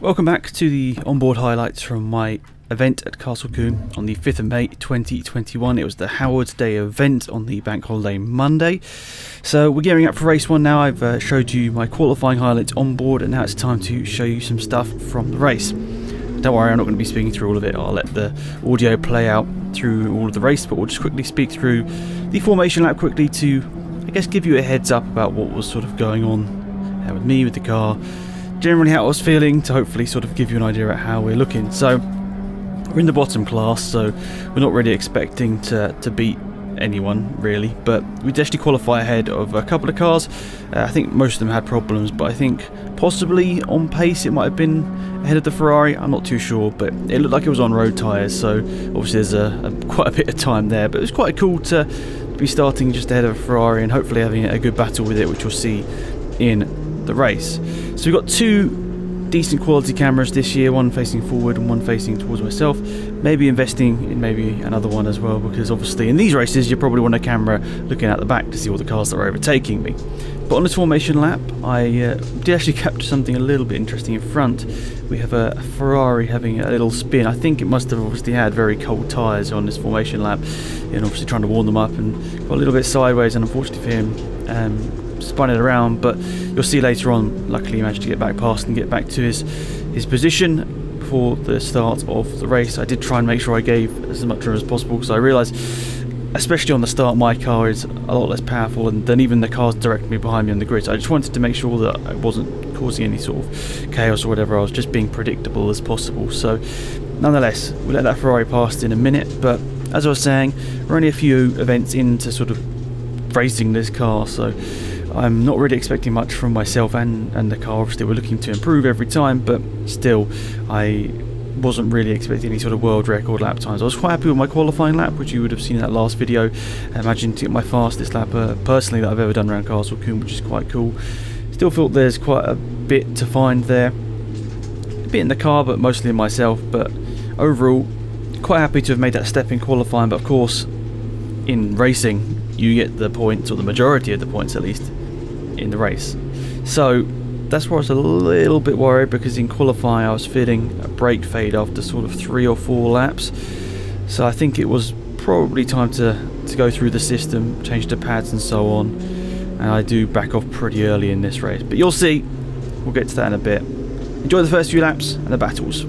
Welcome back to the onboard highlights from my event at Castle Combe on the 5th of May 2021. It was the Howard's Day event on the bank holiday Monday. So we're gearing up for race one now. I've showed you my qualifying highlights on board, and now it's time to show you some stuff from the race. Don't worry, I'm not going to be speaking through all of it. I'll let the audio play out through all of the race, but we'll just quickly speak through the formation lap quickly to, I guess, give you a heads up about what was sort of going on with me, with the car, generally how I was feeling, to hopefully sort of give you an idea of how we're looking. So we're in the bottom class, so we're not really expecting to beat anyone really, but we did actually qualify ahead of a couple of cars. I think most of them had problems, but I think possibly on pace it might have been ahead of the Ferrari. I'm not too sure, but it looked like it was on road tyres, so obviously there's quite a bit of time there, but it was quite cool to be starting just ahead of a Ferrari and hopefully having a good battle with it, which you'll see in the race. So we've got two decent quality cameras this year, one facing forward and one facing towards myself. Maybe investing in maybe another one as well, because obviously in these races you probably want a camera looking at the back to see all the cars that are overtaking me. But on this formation lap I did actually capture something a little bit interesting in front. We have a Ferrari having a little spin. I think it must have obviously had very cold tyres on this formation lap, and obviously trying to warm them up, and got a little bit sideways, and unfortunately for him spun it around. But you'll see later on, luckily he managed to get back past and get back to his position before the start of the race. I did try and make sure I gave as much room as possible, because I realised, especially on the start, my car is a lot less powerful than even the cars directly behind me on the grid. So I just wanted to make sure that I wasn't causing any sort of chaos or whatever. I was just being predictable as possible. So nonetheless, we'll let that Ferrari past in a minute. But as I was saying, we're only a few events into sort of racing this car, so I'm not really expecting much from myself and the car. Obviously we're looking to improve every time, but still I wasn't really expecting any sort of world record lap times. I was quite happy with my qualifying lap, which you would have seen in that last video. I imagine to get my fastest lap personally that I've ever done around Castle Combe, which is quite cool. Still felt there's quite a bit to find there, a bit in the car but mostly in myself. But overall quite happy to have made that step in qualifying. But of course in racing you get the points, or the majority of the points at least, in the race. So that's where I was a little bit worried, because in qualifying I was feeling a brake fade after sort of 3 or 4 laps. So I think it was probably time to go through the system, change the pads and so on, and I do back off pretty early in this race. But you'll see, we'll get to that in a bit. Enjoy the first few laps and the battles.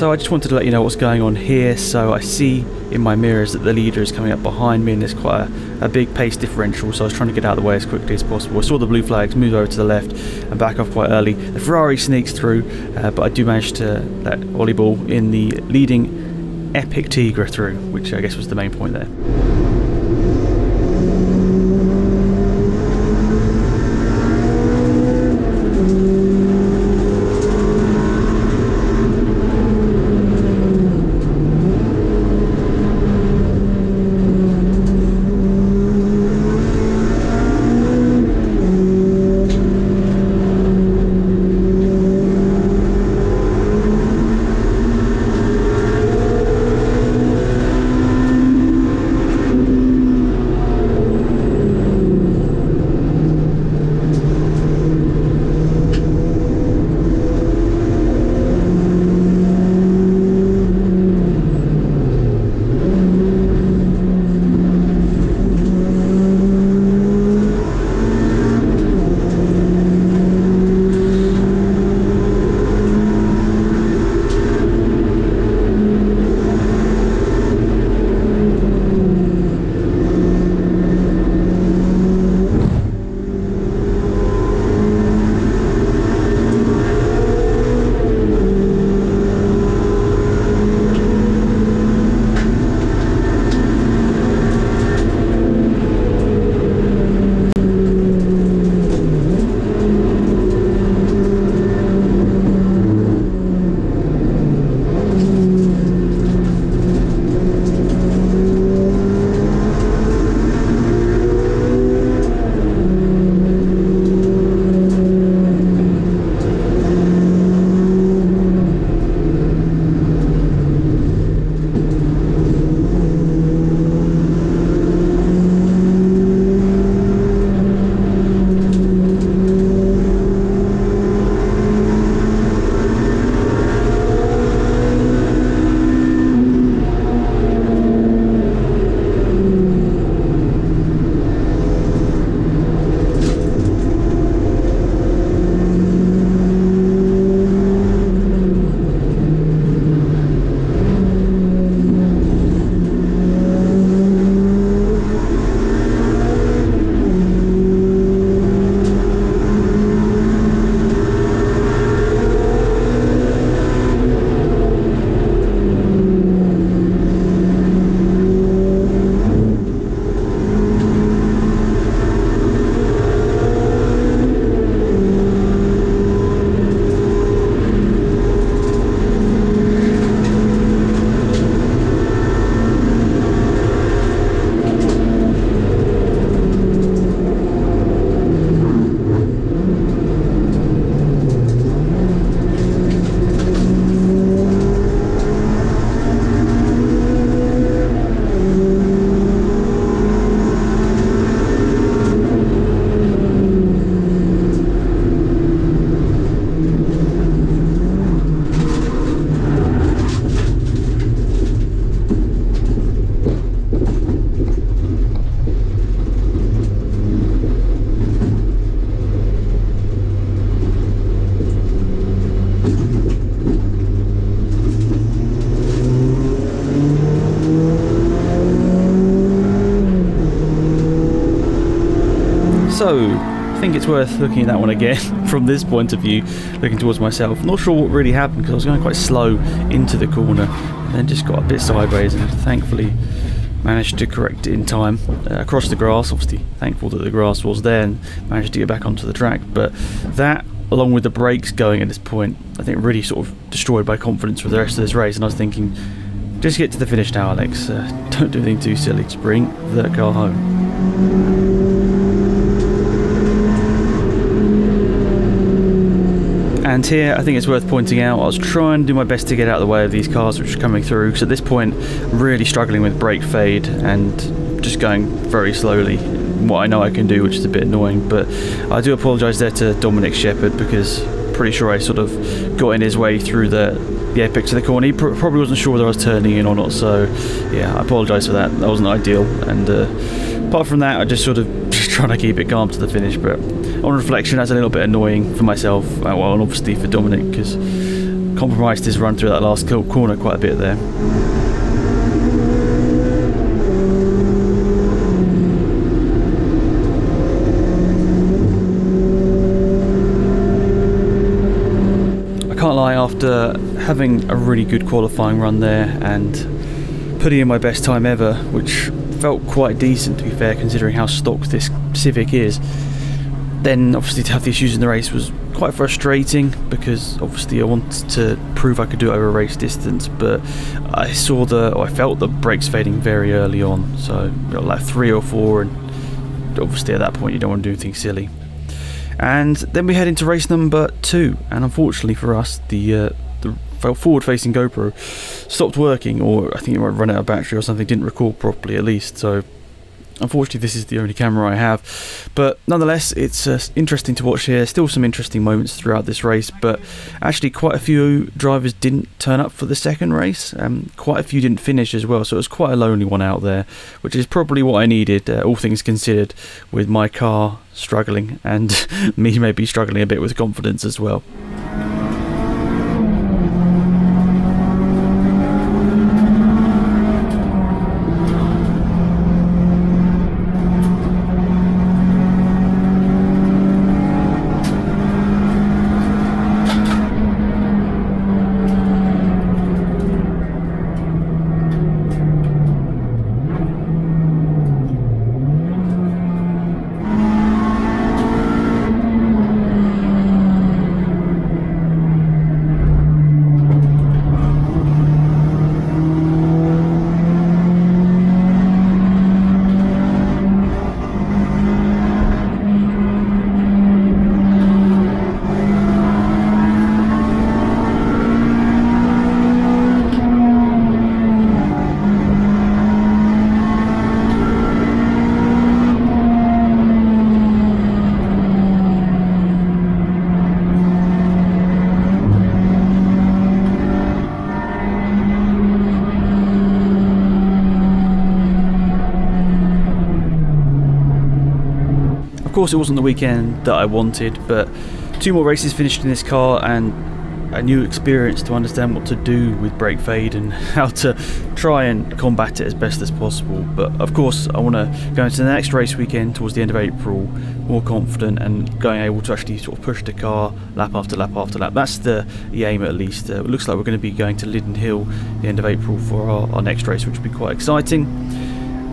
So I just wanted to let you know what's going on here. So I see in my mirrors that the leader is coming up behind me, and there's quite a big pace differential, so I was trying to get out of the way as quickly as possible. I saw the blue flags move over to the left and back off quite early. The Ferrari sneaks through, but I do manage to let Ollie Ball in the leading Epic Tigra through, which I guess was the main point there. So, I think it's worth looking at that one again from this point of view, looking towards myself. Not sure what really happened because I was going quite slow into the corner and then just got a bit sideways, and thankfully managed to correct it in time across the grass. Obviously thankful that the grass was there and managed to get back onto the track, but that, along with the brakes going at this point, I think really sort of destroyed my confidence for the rest of this race. And I was thinking, just get to the finish now, Alex, don't do anything too silly, just bring the car home. And here I think it's worth pointing out, I was trying to do my best to get out of the way of these cars which are coming through, because at this point I'm really struggling with brake fade and just going very slowly, what I know I can do, which is a bit annoying. But I do apologise there to Dominic Shepherd, because pretty sure I sort of got in his way through the apex of the corner. He probably wasn't sure whether I was turning in or not, so yeah, I apologise for that. That wasn't ideal. And apart from that, I just sort of just trying to keep it calm to the finish. But on reflection, that's a little bit annoying for myself, well, and obviously for Dominic, because compromised his run through that last corner quite a bit there. Can't lie, after having a really good qualifying run there and putting in my best time ever, which felt quite decent to be fair considering how stock this Civic is, then obviously to have the issues in the race was quite frustrating, because obviously I wanted to prove I could do it over a race distance, but I felt the brakes fading very early on, so like 3 or 4, and obviously at that point you don't want to do anything silly. And then we head into race number 2, and unfortunately for us, the forward-facing GoPro stopped working, or I think it might run out of battery or something, didn't record properly at least, so unfortunately this is the only camera I have. But nonetheless, it's interesting to watch here. Still some interesting moments throughout this race, but actually quite a few drivers didn't turn up for the second race. Quite a few didn't finish as well, so it was quite a lonely one out there, which is probably what I needed, all things considered, with my car struggling and me maybe struggling a bit with confidence as well. Of course, it wasn't the weekend that I wanted, but 2 more races finished in this car, and a new experience to understand what to do with brake fade and how to try and combat it as best as possible. But of course, I want to go into the next race weekend towards the end of April more confident and going able to actually sort of push the car lap after lap after lap. That's the aim, at least. It looks like we're going to be going to Linden Hill at the end of April for our next race, which will be quite exciting.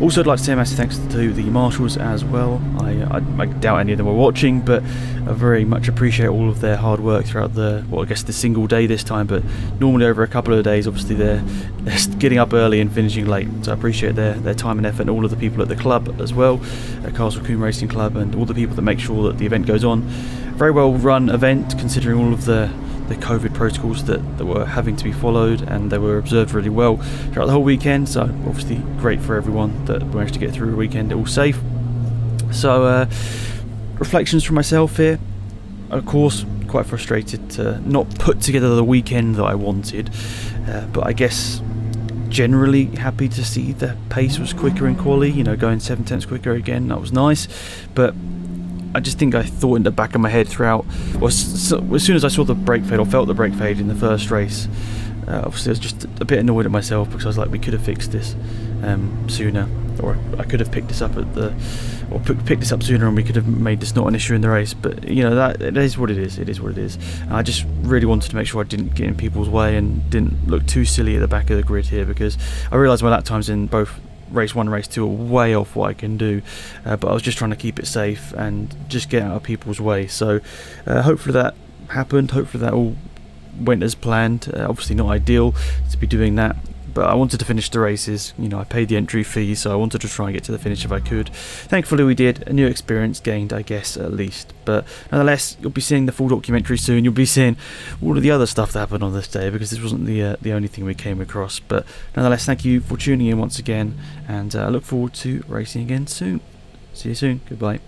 Also, I'd like to say a massive thanks to the marshals as well. I doubt any of them were watching, but I very much appreciate all of their hard work throughout I guess the single day this time, but normally over a couple of days. Obviously they're getting up early and finishing late, so I appreciate their time and effort, and all of the people at the club as well, at Castle Combe Racing Club, and all the people that make sure that the event goes on. Very well run event considering all of the COVID protocols that were having to be followed, and they were observed really well throughout the whole weekend, so obviously great for everyone that managed to get through the weekend all safe. So reflections from myself here. Of course, quite frustrated to not put together the weekend that I wanted, but I guess generally happy to see the pace was quicker in quali, going 7 tenths quicker again. That was nice, but I just think I thought in the back of my head throughout, as soon as I saw the brake fade or felt the brake fade in the first race, obviously I was just a bit annoyed at myself, because I was like, we could have fixed this sooner, or I could have picked this up picked this up sooner, and we could have made this not an issue in the race. But that it is what it is. It is what it is. And I just really wanted to make sure I didn't get in people's way and didn't look too silly at the back of the grid here, because I realised my lap times in both race 1 and race 2 are way off what I can do, but I was just trying to keep it safe and just get out of people's way. So hopefully that happened. Hopefully that all went as planned. Obviously not ideal to be doing that, but I wanted to finish the races. I paid the entry fee, so I wanted to try and get to the finish if I could. Thankfully we did. A new experience gained, I guess, at least. But nonetheless, you'll be seeing the full documentary soon. You'll be seeing all of the other stuff that happened on this day, because this wasn't the only thing we came across. But nonetheless, thank you for tuning in once again, and I look forward to racing again soon. See you soon. Goodbye.